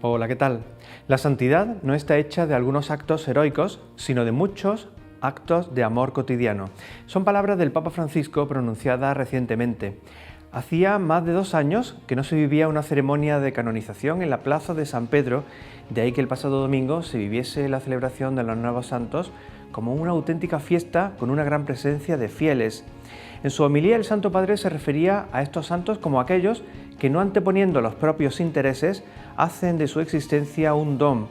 Hola, ¿qué tal? La santidad no está hecha de algunos actos heroicos, sino de muchos actos de amor cotidiano. Son palabras del Papa Francisco pronunciadas recientemente. Hacía más de 2 años que no se vivía una ceremonia de canonización en la plaza de San Pedro, de ahí que el pasado domingo se viviese la celebración de los nuevos santos como una auténtica fiesta con una gran presencia de fieles. En su homilía el Santo Padre se refería a estos santos como aquellos que, no anteponiendo los propios intereses, hacen de su existencia un don.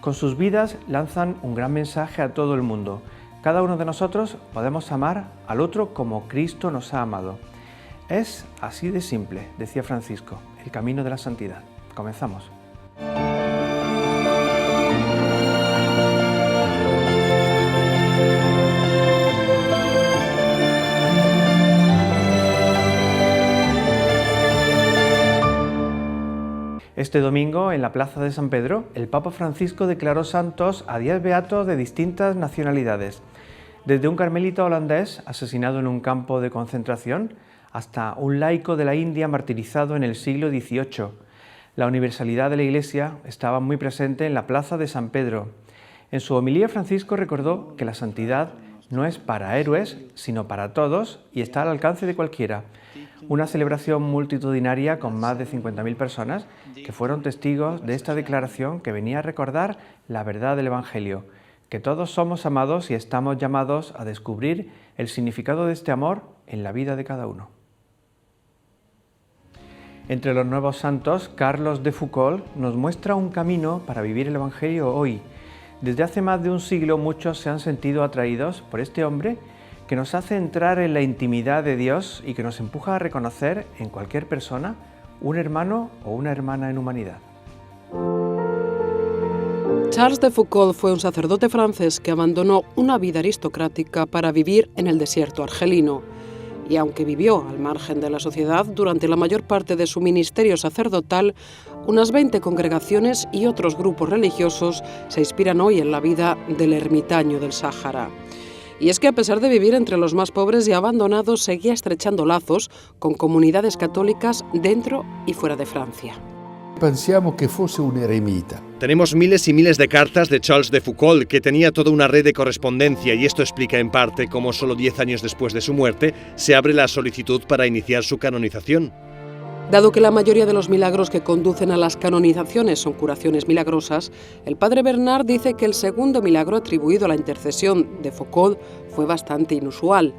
Con sus vidas lanzan un gran mensaje a todo el mundo. Cada uno de nosotros podemos amar al otro como Cristo nos ha amado. Es así de simple, decía Francisco, el camino de la santidad. Comenzamos. Este domingo, en la plaza de San Pedro, el Papa Francisco declaró santos a 10 beatos de distintas nacionalidades, desde un carmelita holandés asesinado en un campo de concentración hasta un laico de la India martirizado en el siglo XVIII. La universalidad de la Iglesia estaba muy presente en la plaza de San Pedro. En su homilía, Francisco recordó que la santidad no es para héroes, sino para todos y está al alcance de cualquiera. Una celebración multitudinaria con más de 50.000 personas que fueron testigos de esta declaración que venía a recordar la verdad del Evangelio, que todos somos amados y estamos llamados a descubrir el significado de este amor en la vida de cada uno. Entre los nuevos santos, Carlos de Foucauld nos muestra un camino para vivir el Evangelio hoy. Desde hace más de un siglo muchos se han sentido atraídos por este hombre que nos hace entrar en la intimidad de Dios y que nos empuja a reconocer en cualquier persona un hermano o una hermana en humanidad. Charles de Foucauld fue un sacerdote francés que abandonó una vida aristocrática para vivir en el desierto argelino. Y aunque vivió al margen de la sociedad durante la mayor parte de su ministerio sacerdotal, unas 20 congregaciones y otros grupos religiosos se inspiran hoy en la vida del ermitaño del Sáhara. Y es que a pesar de vivir entre los más pobres y abandonados, seguía estrechando lazos con comunidades católicas dentro y fuera de Francia. Pensiamo que fuese un eremita. Tenemos miles y miles de cartas de Charles de Foucauld, que tenía toda una red de correspondencia, y esto explica en parte cómo solo 10 años después de su muerte se abre la solicitud para iniciar su canonización. Dado que la mayoría de los milagros que conducen a las canonizaciones son curaciones milagrosas, el padre Bernard dice que el segundo milagro atribuido a la intercesión de Foucauld fue bastante inusual.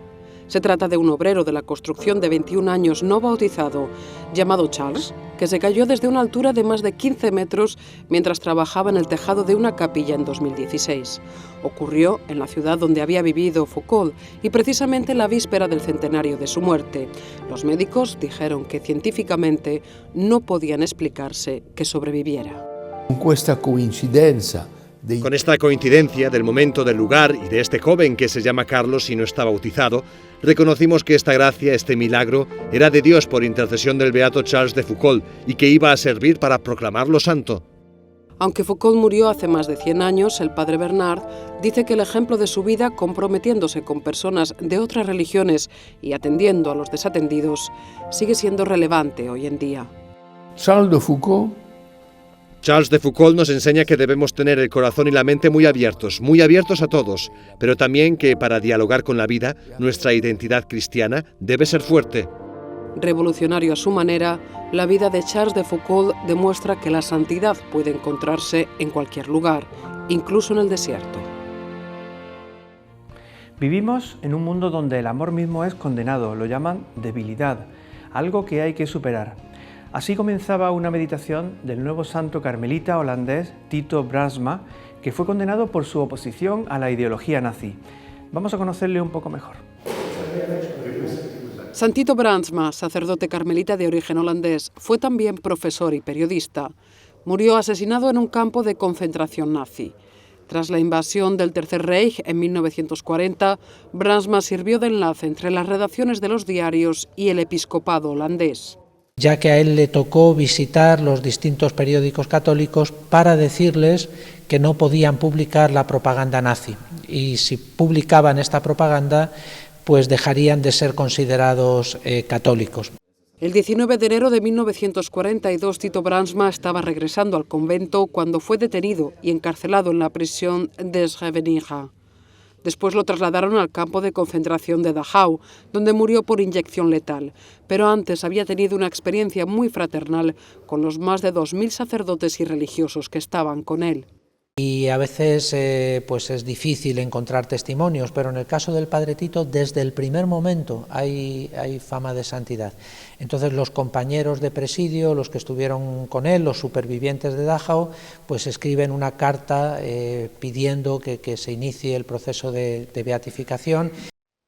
Se trata de un obrero de la construcción de 21 años no bautizado, llamado Charles, que se cayó desde una altura de más de 15 metros mientras trabajaba en el tejado de una capilla en 2016. Ocurrió en la ciudad donde había vivido Foucauld y precisamente la víspera del centenario de su muerte. Los médicos dijeron que científicamente no podían explicarse que sobreviviera. Con esta coincidencia del momento, del lugar y de este joven que se llama Carlos y no está bautizado, reconocimos que esta gracia, este milagro, era de Dios por intercesión del beato Charles de Foucauld y que iba a servir para proclamarlo santo. Aunque Foucauld murió hace más de 100 años, el padre Bernard dice que el ejemplo de su vida, comprometiéndose con personas de otras religiones y atendiendo a los desatendidos, sigue siendo relevante hoy en día. Charles de Foucauld nos enseña que debemos tener el corazón y la mente muy abiertos a todos, pero también que para dialogar con la vida, nuestra identidad cristiana debe ser fuerte. Revolucionario a su manera, la vida de Charles de Foucauld demuestra que la santidad puede encontrarse en cualquier lugar, incluso en el desierto. Vivimos en un mundo donde el amor mismo es condenado, lo llaman debilidad, algo que hay que superar. Así comenzaba una meditación del nuevo santo carmelita holandés Tito Brandsma, que fue condenado por su oposición a la ideología nazi. Vamos a conocerle un poco mejor. San Tito Brandsma, sacerdote carmelita de origen holandés, fue también profesor y periodista. Murió asesinado en un campo de concentración nazi. Tras la invasión del Tercer Reich en 1940, Brandsma sirvió de enlace entre las redacciones de los diarios y el episcopado holandés. Ya que a él le tocó visitar los distintos periódicos católicos para decirles que no podían publicar la propaganda nazi. Y si publicaban esta propaganda, pues dejarían de ser considerados católicos. El 19 de enero de 1942, Tito Brandsma estaba regresando al convento cuando fue detenido y encarcelado en la prisión de Srebrenica. Después lo trasladaron al campo de concentración de Dachau, donde murió por inyección letal. Pero antes había tenido una experiencia muy fraternal con los más de 2000 sacerdotes y religiosos que estaban con él. Y a veces pues es difícil encontrar testimonios, pero en el caso del padre Tito, desde el primer momento hay fama de santidad. Entonces los compañeros de presidio, los que estuvieron con él, los supervivientes de Dachau, pues escriben una carta pidiendo que se inicie el proceso de beatificación.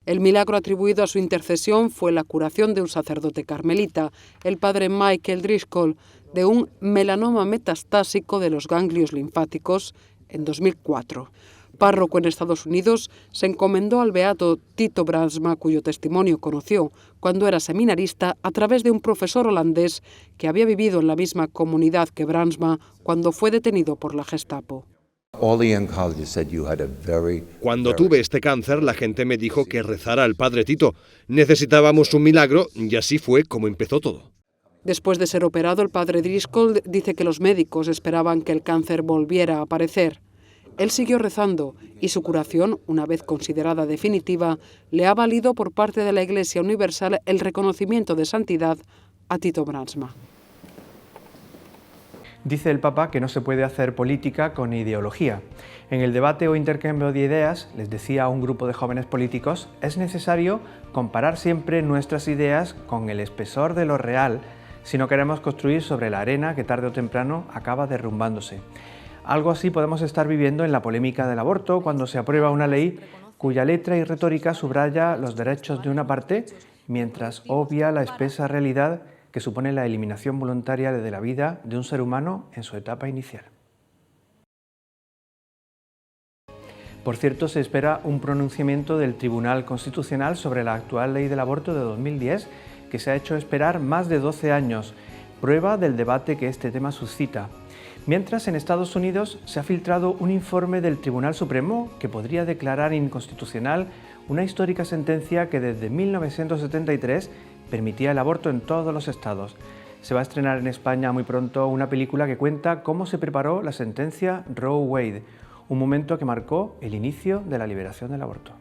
El milagro atribuido a su intercesión fue la curación de un sacerdote carmelita, el padre Michael Driscoll, de un melanoma metastásico de los ganglios linfáticos en 2004. Párroco en Estados Unidos, se encomendó al beato Tito Brandsma, cuyo testimonio conoció cuando era seminarista a través de un profesor holandés que había vivido en la misma comunidad que Brandsma cuando fue detenido por la Gestapo. Cuando tuve este cáncer, la gente me dijo que rezara al padre Tito. Necesitábamos un milagro y así fue como empezó todo. Después de ser operado, el padre Driscoll dice que los médicos esperaban que el cáncer volviera a aparecer. Él siguió rezando y su curación, una vez considerada definitiva, le ha valido por parte de la Iglesia Universal el reconocimiento de santidad a Tito Brandsma. Dice el Papa que no se puede hacer política con ideología. En el debate o intercambio de ideas, les decía a un grupo de jóvenes políticos, es necesario comparar siempre nuestras ideas con el espesor de lo real si no queremos construir sobre la arena que tarde o temprano acaba derrumbándose. Algo así podemos estar viviendo en la polémica del aborto cuando se aprueba una ley cuya letra y retórica subraya los derechos de una parte mientras obvia la espesa realidad que supone la eliminación voluntaria de la vida de un ser humano en su etapa inicial. Por cierto, se espera un pronunciamiento del Tribunal Constitucional sobre la actual ley del aborto de 2010, que se ha hecho esperar más de 12 años, prueba del debate que este tema suscita. Mientras, en Estados Unidos se ha filtrado un informe del Tribunal Supremo que podría declarar inconstitucional una histórica sentencia que desde 1973 permitía el aborto en todos los estados. Se va a estrenar en España muy pronto una película que cuenta cómo se preparó la sentencia Roe Wade, un momento que marcó el inicio de la liberación del aborto.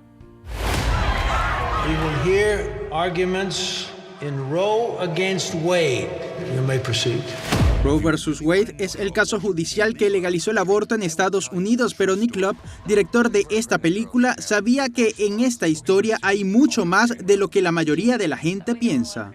We will hear arguments in Roe against Wade. You may proceed. Roe vs. Wade es el caso judicial que legalizó el aborto en Estados Unidos, pero Nick Loeb, director de esta película, sabía que en esta historia hay mucho más de lo que la mayoría de la gente piensa.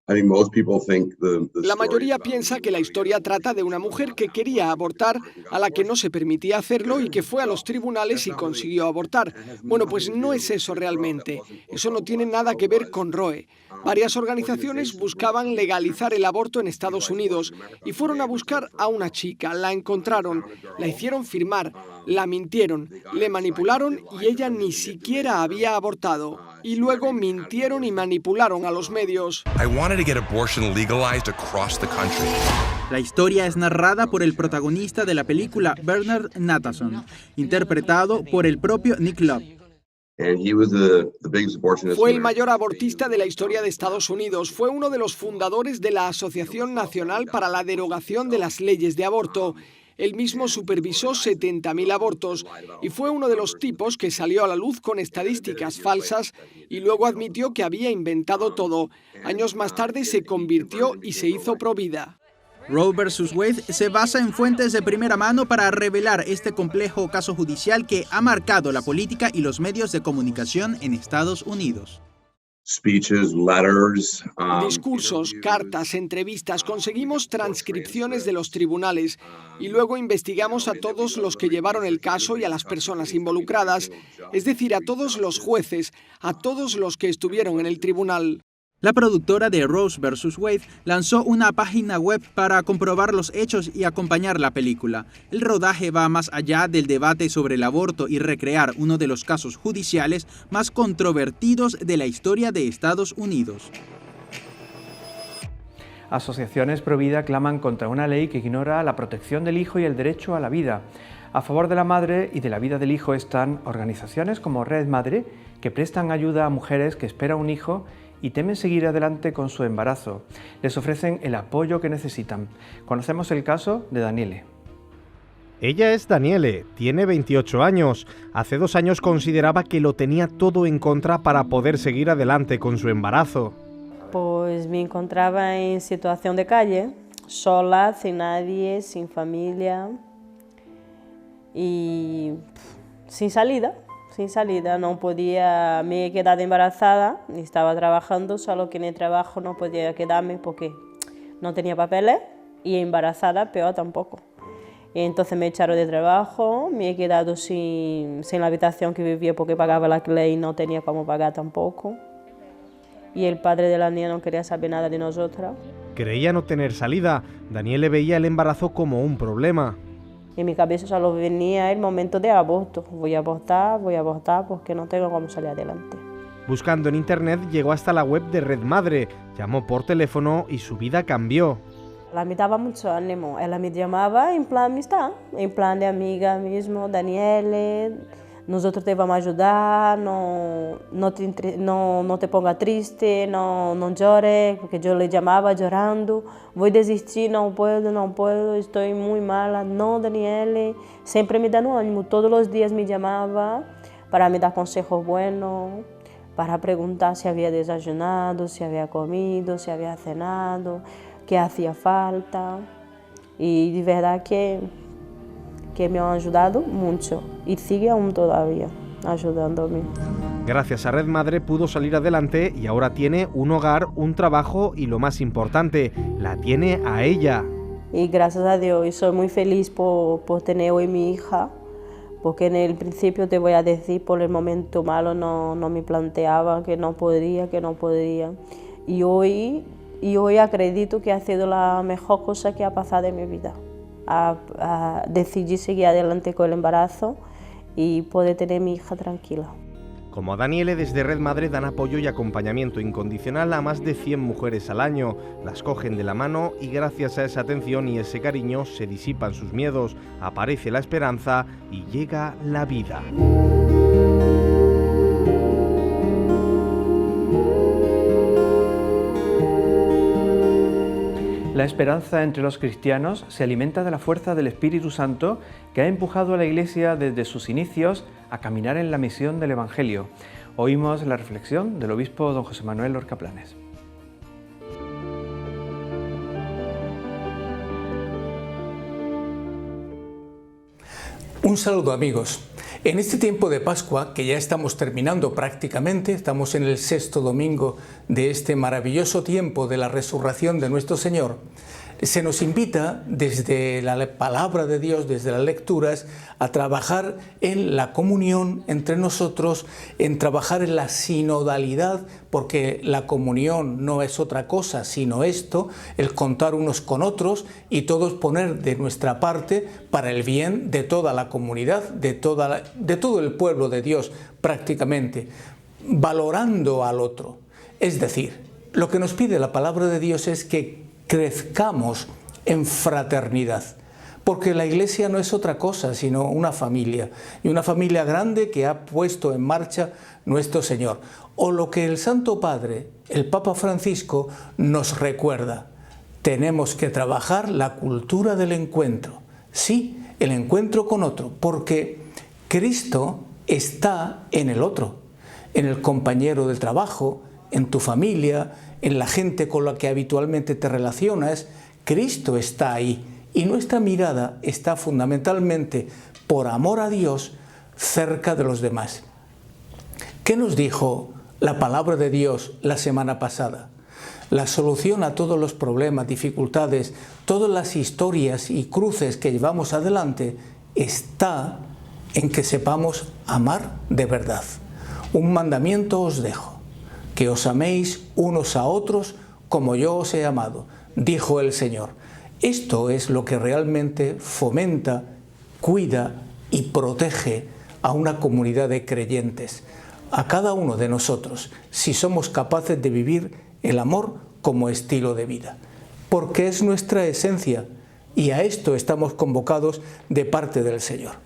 La mayoría piensa que la historia trata de una mujer que quería abortar, a la que no se permitía hacerlo y que fue a los tribunales y consiguió abortar. Bueno, pues no es eso realmente. Eso no tiene nada que ver con Roe. Varias organizaciones buscaban legalizar el aborto en Estados Unidos y fueron a buscar a una chica, la encontraron, la hicieron firmar, la mintieron, le manipularon y ella ni siquiera había abortado. Y luego mintieron y manipularon a los medios. La historia es narrada por el protagonista de la película, Bernard Nathanson, interpretado por el propio Nick Loeb. Fue el mayor abortista de la historia de Estados Unidos. Fue uno de los fundadores de la Asociación Nacional para la Derogación de las Leyes de Aborto. Él mismo supervisó 70.000 abortos y fue uno de los tipos que salió a la luz con estadísticas falsas y luego admitió que había inventado todo. Años más tarde se convirtió y se hizo provida. Roe vs. Wade se basa en fuentes de primera mano para revelar este complejo caso judicial que ha marcado la política y los medios de comunicación en Estados Unidos. Discursos, cartas, entrevistas, conseguimos transcripciones de los tribunales y luego investigamos a todos los que llevaron el caso y a las personas involucradas, es decir, a todos los jueces, a todos los que estuvieron en el tribunal. La productora de Roe vs. Wade lanzó una página web para comprobar los hechos y acompañar la película. El rodaje va más allá del debate sobre el aborto y recrear uno de los casos judiciales más controvertidos de la historia de Estados Unidos. Asociaciones pro vida claman contra una ley que ignora la protección del hijo y el derecho a la vida. A favor de la madre y de la vida del hijo están organizaciones como Red Madre, que prestan ayuda a mujeres que esperan un hijo y temen seguir adelante con su embarazo. Les ofrecen el apoyo que necesitan. Conocemos el caso de Daniele. Ella es Daniele, tiene 28 años. Hace 2 años consideraba que lo tenía todo en contra para poder seguir adelante con su embarazo. Pues me encontraba en situación de calle, sola, sin nadie, sin familia y sin salida, no podía, me he quedado embarazada, estaba trabajando, solo que en el trabajo no podía quedarme porque no tenía papeles y embarazada peor tampoco. Y entonces me echaron de trabajo, me he quedado sin la habitación que vivía porque pagaba la alquiler y no tenía cómo pagar tampoco. Y el padre de la niña no quería saber nada de nosotras. Creía no tener salida. Daniele veía el embarazo como un problema. En mi cabeza solo venía el momento de aborto. Voy a abortar porque no tengo cómo salir adelante. Buscando en internet llegó hasta la web de Red Madre, llamó por teléfono y su vida cambió. La me daba mucho ánimo. Ella me llamaba en plan amistad, en plan de amiga mismo, Daniele, nosotros te vamos a ayudar, no te pongas triste, no llores, porque yo le llamaba llorando, voy a desistir, no puedo, estoy muy mala, no, Daniele, siempre me dan ánimo, todos los días me llamaba para me dar consejos buenos, para preguntar si había desayunado, si había comido, si había cenado, qué hacía falta, y de verdad que me han ayudado mucho y sigue aún todavía ayudándome. Gracias a Red Madre pudo salir adelante y ahora tiene un hogar, un trabajo y lo más importante, la tiene a ella. Y gracias a Dios, y soy muy feliz por tener hoy mi hija, porque en el principio te voy a decir, por el momento malo no me planteaba que no podría. Y hoy acredito que ha sido la mejor cosa que ha pasado en mi vida. Decidí seguir adelante con el embarazo y poder tener a mi hija tranquila. Como a Daniele, desde Red Madre dan apoyo y acompañamiento incondicional a más de 100 mujeres al año. Las cogen de la mano y gracias a esa atención y ese cariño se disipan sus miedos, aparece la esperanza y llega la vida. La esperanza entre los cristianos se alimenta de la fuerza del Espíritu Santo que ha empujado a la Iglesia desde sus inicios a caminar en la misión del Evangelio. Oímos la reflexión del obispo don José Manuel Lorca Planes. Un saludo, amigos. En este tiempo de Pascua, que ya estamos terminando prácticamente, estamos en el 6º domingo de este maravilloso tiempo de la resurrección de nuestro Señor, se nos invita desde la palabra de Dios, desde las lecturas, a trabajar en la comunión entre nosotros, en trabajar en la sinodalidad, porque la comunión no es otra cosa sino esto, el contar unos con otros y todos poner de nuestra parte para el bien de toda la comunidad, de todo el pueblo de Dios prácticamente, valorando al otro. Es decir, lo que nos pide la palabra de Dios es que crezcamos en fraternidad, porque la Iglesia no es otra cosa sino una familia, y una familia grande que ha puesto en marcha nuestro Señor. O lo que el Santo Padre, el Papa Francisco, nos recuerda: tenemos que trabajar la cultura del encuentro, sí, el encuentro con otro, porque Cristo está en el otro, en el compañero del trabajo, en tu familia, en la gente con la que habitualmente te relacionas. Cristo está ahí y nuestra mirada está fundamentalmente, por amor a Dios, cerca de los demás. ¿Qué nos dijo la palabra de Dios la semana pasada? La solución a todos los problemas, dificultades, todas las historias y cruces que llevamos adelante está en que sepamos amar de verdad. Un mandamiento os dejo: que os améis unos a otros como yo os he amado, dijo el Señor. Esto es lo que realmente fomenta, cuida y protege a una comunidad de creyentes, a cada uno de nosotros, si somos capaces de vivir el amor como estilo de vida, porque es nuestra esencia y a esto estamos convocados de parte del Señor.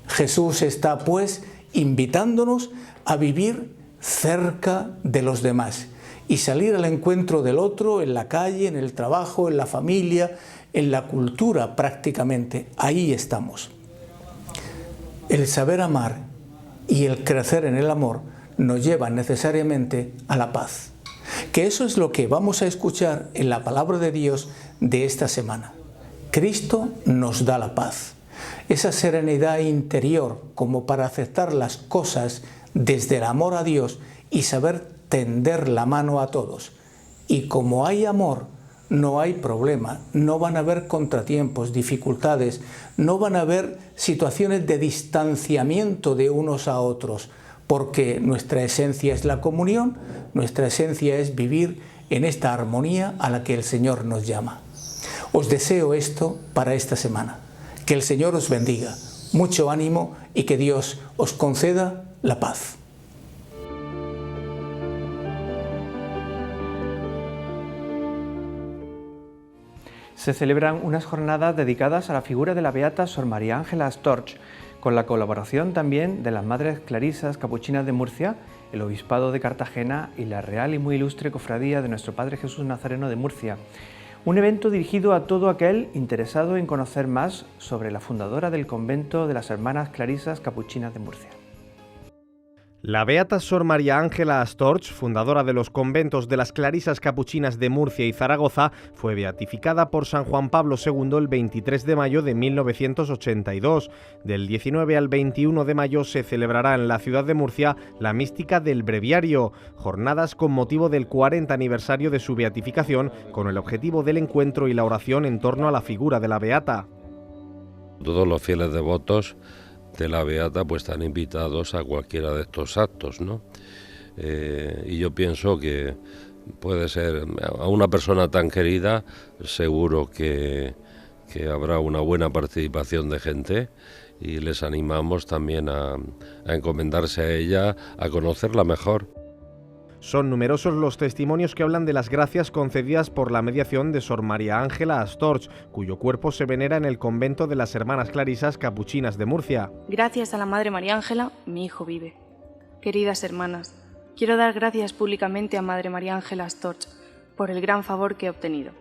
Jesús está, pues, invitándonos a vivir cerca de los demás y salir al encuentro del otro en la calle, en el trabajo, en la familia, en la cultura prácticamente. Ahí estamos. El saber amar y el crecer en el amor nos llevan necesariamente a la paz. Que eso es lo que vamos a escuchar en la palabra de Dios de esta semana. Cristo nos da la paz. Esa serenidad interior como para aceptar las cosas desde el amor a Dios y saber tender la mano a todos. Y como hay amor, no hay problema, no van a haber contratiempos, dificultades, no van a haber situaciones de distanciamiento de unos a otros, porque nuestra esencia es la comunión, nuestra esencia es vivir en esta armonía a la que el Señor nos llama. Os deseo esto para esta semana. Que el Señor os bendiga, mucho ánimo y que Dios os conceda la paz. Se celebran unas jornadas dedicadas a la figura de la beata Sor María Ángela Storch, con la colaboración también de las Madres Clarisas Capuchinas de Murcia, el Obispado de Cartagena y la Real y muy ilustre Cofradía de Nuestro Padre Jesús Nazareno de Murcia. Un evento dirigido a todo aquel interesado en conocer más sobre la fundadora del convento de las Hermanas Clarisas Capuchinas de Murcia. La beata Sor María Ángela Storch, fundadora de los conventos de las Clarisas Capuchinas de Murcia y Zaragoza, fue beatificada por San Juan Pablo II el 23 de mayo de 1982. Del 19 al 21 de mayo se celebrará en la ciudad de Murcia la mística del breviario, jornadas con motivo del 40 aniversario de su beatificación, con el objetivo del encuentro y la oración en torno a la figura de la beata. Todos los fieles devotos de la beata pues están invitados a cualquiera de estos actos, ¿no? Y yo pienso que puede ser, a una persona tan querida, seguro que habrá una buena participación de gente, y les animamos también a encomendarse a ella, a conocerla mejor. Son numerosos los testimonios que hablan de las gracias concedidas por la mediación de Sor María Ángela Storch, cuyo cuerpo se venera en el convento de las Hermanas Clarisas Capuchinas de Murcia. Gracias a la Madre María Ángela, mi hijo vive. Queridas hermanas, quiero dar gracias públicamente a Madre María Ángela Storch por el gran favor que he obtenido.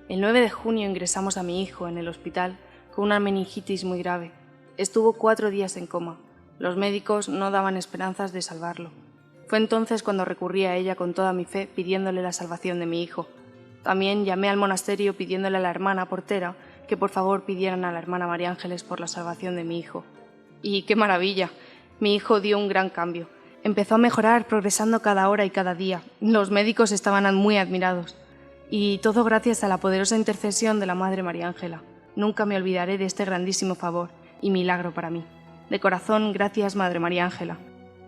El 9 de junio ingresamos a mi hijo en el hospital con una meningitis muy grave. Estuvo 4 días en coma. Los médicos no daban esperanzas de salvarlo. Fue entonces cuando recurrí a ella con toda mi fe pidiéndole la salvación de mi hijo. También llamé al monasterio pidiéndole a la hermana portera que por favor pidieran a la hermana María Ángeles por la salvación de mi hijo. Y ¡qué maravilla! Mi hijo dio un gran cambio. Empezó a mejorar, progresando cada hora y cada día. Los médicos estaban muy admirados. Y todo gracias a la poderosa intercesión de la Madre María Ángela. Nunca me olvidaré de este grandísimo favor y milagro para mí. De corazón, gracias Madre María Ángela.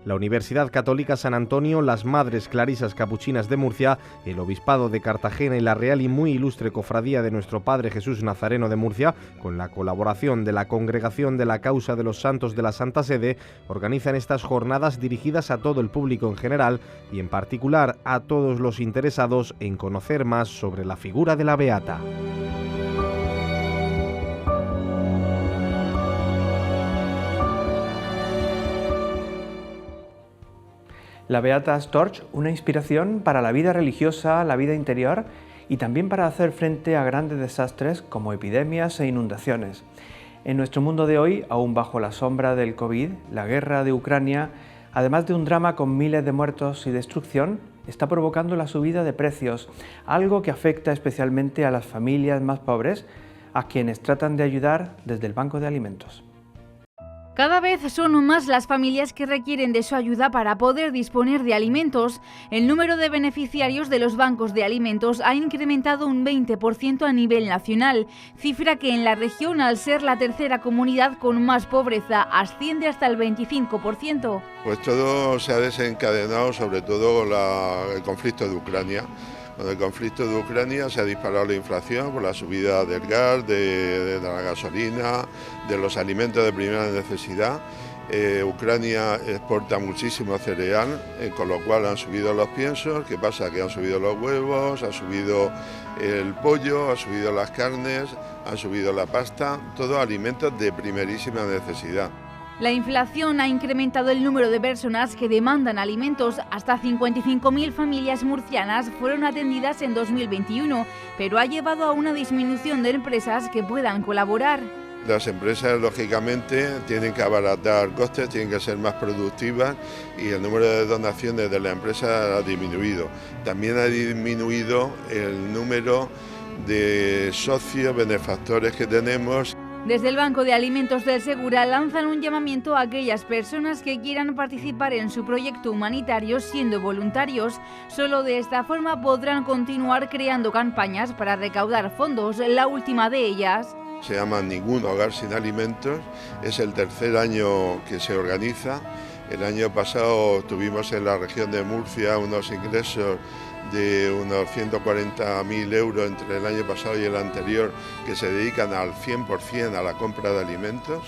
La Universidad Católica San Antonio, las Madres Clarisas Capuchinas de Murcia, el Obispado de Cartagena y la Real y muy ilustre Cofradía de Nuestro Padre Jesús Nazareno de Murcia, con la colaboración de la Congregación de la Causa de los Santos de la Santa Sede, organizan estas jornadas dirigidas a todo el público en general y en particular a todos los interesados en conocer más sobre la figura de la beata. La beata Storch, una inspiración para la vida religiosa, la vida interior y también para hacer frente a grandes desastres como epidemias e inundaciones. En nuestro mundo de hoy, aún bajo la sombra del COVID, la guerra de Ucrania, además de un drama con miles de muertos y destrucción, está provocando la subida de precios, algo que afecta especialmente a las familias más pobres, a quienes tratan de ayudar desde el Banco de Alimentos. Cada vez son más las familias que requieren de su ayuda para poder disponer de alimentos. El número de beneficiarios de los bancos de alimentos ha incrementado un 20% a nivel nacional, cifra que en la región, al ser la tercera comunidad con más pobreza, asciende hasta el 25%. Pues todo se ha desencadenado, sobre todo el conflicto de Ucrania. Con el conflicto de Ucrania se ha disparado la inflación por la subida del gas, de la gasolina, de los alimentos de primera necesidad. Ucrania exporta muchísimo cereal, con lo cual han subido los piensos. ¿Qué pasa? Que han subido los huevos, ha subido el pollo, ha subido las carnes, ha subido la pasta, todos alimentos de primerísima necesidad. La inflación ha incrementado el número de personas que demandan alimentos. Hasta 55.000 familias murcianas fueron atendidas en 2021, pero ha llevado a una disminución de empresas que puedan colaborar. Las empresas, lógicamente, tienen que abaratar costes, tienen que ser más productivas y el número de donaciones de la empresa ha disminuido. También ha disminuido el número de socios, benefactores que tenemos. Desde el Banco de Alimentos del Segura lanzan un llamamiento a aquellas personas que quieran participar en su proyecto humanitario siendo voluntarios. Solo de esta forma podrán continuar creando campañas para recaudar fondos. La última de ellas se llama Ningún Hogar Sin Alimentos, es el tercer año que se organiza. El año pasado tuvimos en la región de Murcia unos ingresos de unos 140.000 euros entre el año pasado y el anterior que se dedican al 100% a la compra de alimentos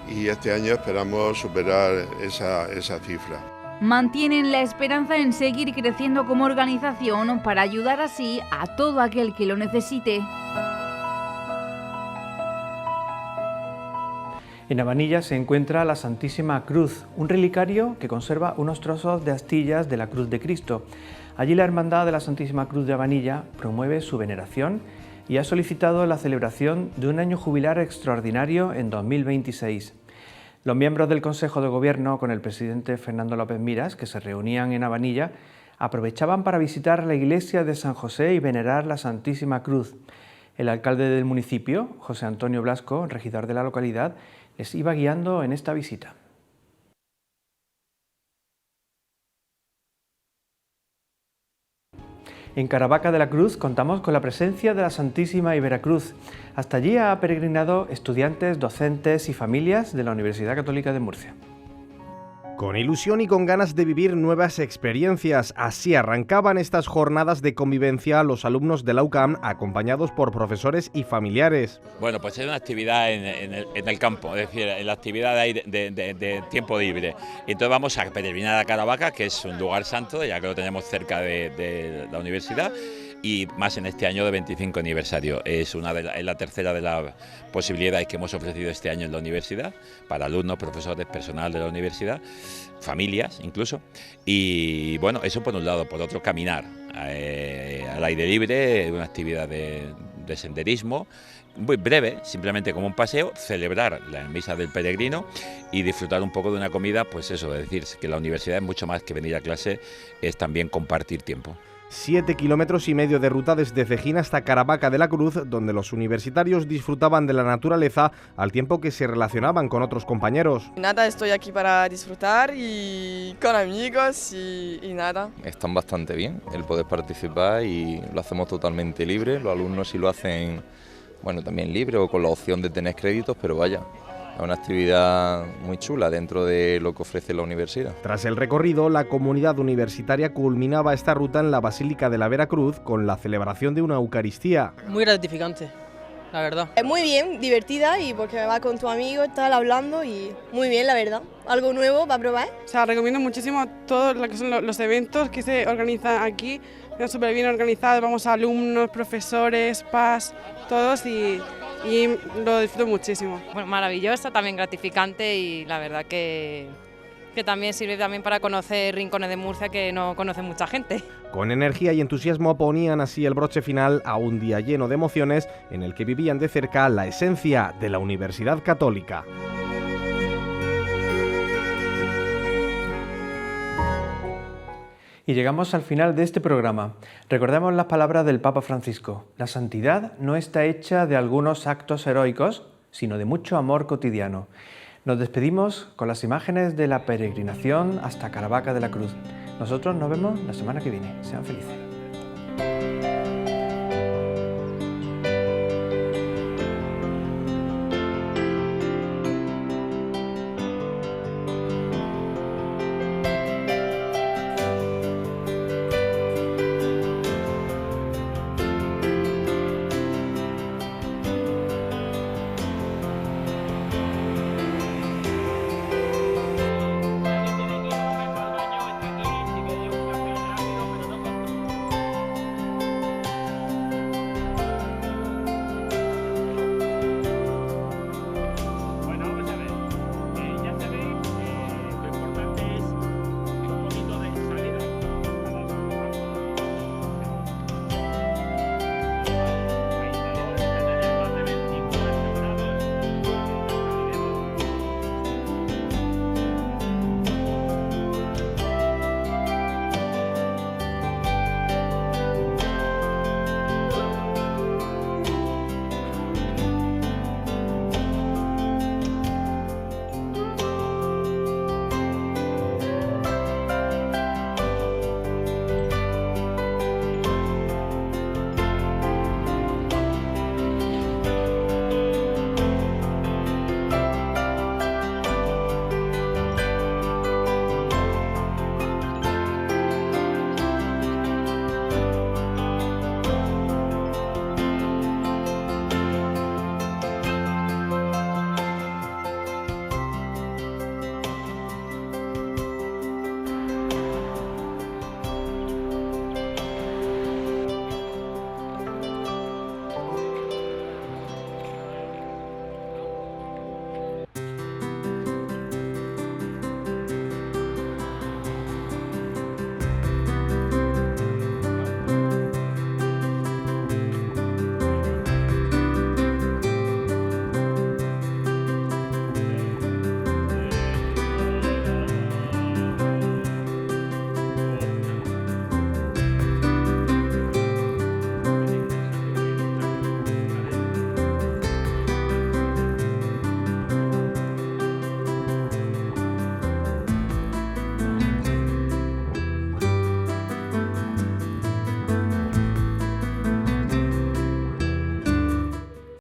y este año esperamos superar esa cifra. Mantienen la esperanza en seguir creciendo como organización para ayudar así a todo aquel que lo necesite. En Abanilla se encuentra la Santísima Cruz, un relicario que conserva unos trozos de astillas de la Cruz de Cristo. Allí la Hermandad de la Santísima Cruz de Abanilla promueve su veneración y ha solicitado la celebración de un año jubilar extraordinario en 2026. Los miembros del Consejo de Gobierno, con el presidente Fernando López Miras, que se reunían en Abanilla, aprovechaban para visitar la iglesia de San José y venerar la Santísima Cruz. El alcalde del municipio, José Antonio Blasco, regidor de la localidad, les iba guiando en esta visita. En Caravaca de la Cruz contamos con la presencia de la Santísima Iberacruz. Hasta allí ha peregrinado estudiantes, docentes y familias de la Universidad Católica de Murcia. Con ilusión y con ganas de vivir nuevas experiencias, así arrancaban estas jornadas de convivencia los alumnos de la UCAM, acompañados por profesores y familiares. Bueno, pues es una actividad en el campo, es decir, en la actividad de tiempo libre. Entonces vamos a peregrinar a Caravaca, que es un lugar santo, ya que lo tenemos cerca de la universidad, y más en este año de 25 aniversario. Es la tercera de las posibilidades que hemos ofrecido este año en la universidad, para alumnos, profesores, personal de la universidad, familias incluso. Y bueno, eso por un lado. Por otro, caminar al aire libre, una actividad de senderismo, muy breve, simplemente como un paseo, celebrar la misa del peregrino y disfrutar un poco de una comida, pues eso, es decir, que la universidad es mucho más que venir a clase, es también compartir tiempo. 7,5 kilómetros de ruta desde Cejín hasta Caravaca de la Cruz, donde los universitarios disfrutaban de la naturaleza al tiempo que se relacionaban con otros compañeros. Nada, estoy aquí para disfrutar y con amigos y nada. Están bastante bien el poder participar y lo hacemos totalmente libre. Los alumnos sí lo hacen, bueno, también libre o con la opción de tener créditos, pero vaya. Es una actividad muy chula dentro de lo que ofrece la universidad. Tras el recorrido, la comunidad universitaria culminaba esta ruta en la Basílica de la Veracruz con la celebración de una Eucaristía. Muy gratificante, la verdad. Es muy bien, divertida y porque va con tu amigo, tal, hablando y muy bien, la verdad. Algo nuevo para probar. O sea, recomiendo muchísimo todos lo que son los eventos que se organizan aquí. Están súper bien organizados, vamos a alumnos, profesores, PAS, todos y lo disfruto muchísimo. Bueno, maravilloso, también gratificante y la verdad que también sirve también para conocer rincones de Murcia que no conoce mucha gente. Con energía y entusiasmo ponían así el broche final a un día lleno de emociones en el que vivían de cerca la esencia de la Universidad Católica. Y llegamos al final de este programa. Recordemos las palabras del Papa Francisco. La santidad no está hecha de algunos actos heroicos, sino de mucho amor cotidiano. Nos despedimos con las imágenes de la peregrinación hasta Caravaca de la Cruz. Nosotros nos vemos la semana que viene. Sean felices.